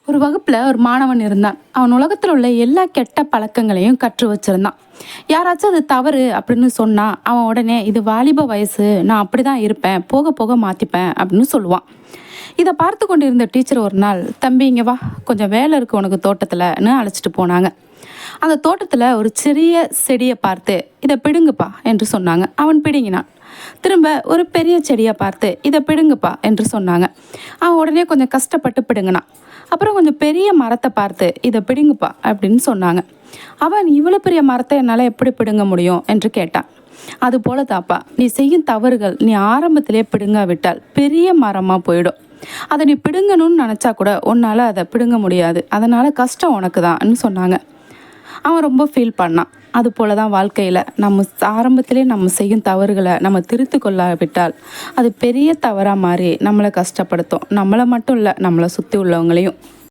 ஒரு வகுப்பில் ஒரு மாணவன் இருந்தான். அவன் உலகத்தில் உள்ள எல்லா கெட்ட பழக்கங்களையும் கற்று வச்சிருந்தான். யாராச்சும் அது தவறு அப்படின்னு சொன்னால் அவன் உடனே இது வாலிப வயசு, நான் அப்படி தான் இருப்பேன், போக போக மாற்றிப்பேன் அப்படின்னு சொல்லுவான். இதை பார்த்து கொண்டு இருந்த டீச்சர் ஒரு நாள், தம்பி இங்கே வா, கொஞ்சம் வேலை இருக்குது உனக்கு தோட்டத்தில்னு அழைச்சிட்டு போனாங்க. அந்த தோட்டத்தில் ஒரு சிறிய செடியை பார்த்து இதை பிடுங்குப்பா என்று சொன்னாங்க. அவன் பிடுங்கினான். திரும்ப ஒரு பெரிய செடியை பார்த்து இதை பிடுங்குப்பா என்று சொன்னாங்க. அவன் உடனே கொஞ்சம் கஷ்டப்பட்டு பிடுங்கினான். அப்புறம் கொஞ்சம் பெரிய மரத்தை பார்த்து இதை பிடுங்குப்பா அப்படின்னு சொன்னாங்க. அவன் இவ்வளோ பெரிய மரத்தை என்னால் எப்படி பிடுங்க முடியும் என்று கேட்டான். அது போல தாப்பா, நீ செய்யும் தவறுகள் நீ ஆரம்பத்திலே பிடுங்காவிட்டால் பெரிய மரமாக போயிடும். அதை நீ பிடுங்கணும்னு நினச்சா கூட உன்னால் அதை பிடுங்க முடியாது. அதனால் கஷ்டம் உனக்கு தான்னு சொன்னாங்க. அவன் ரொம்ப ஃபீல் பண்ணான். அது போல தான் வாழ்க்கையில் நம்ம ஆரம்பத்திலே நம்ம செய்யும் தவறுகளை நம்ம திருத்து கொள்ளாவிட்டால் அது பெரிய தவறாக மாறி நம்மளை கஷ்டப்படுத்தும். நம்மளை மட்டும் இல்லை, நம்மளை சுற்றி உள்ளவங்களையும்.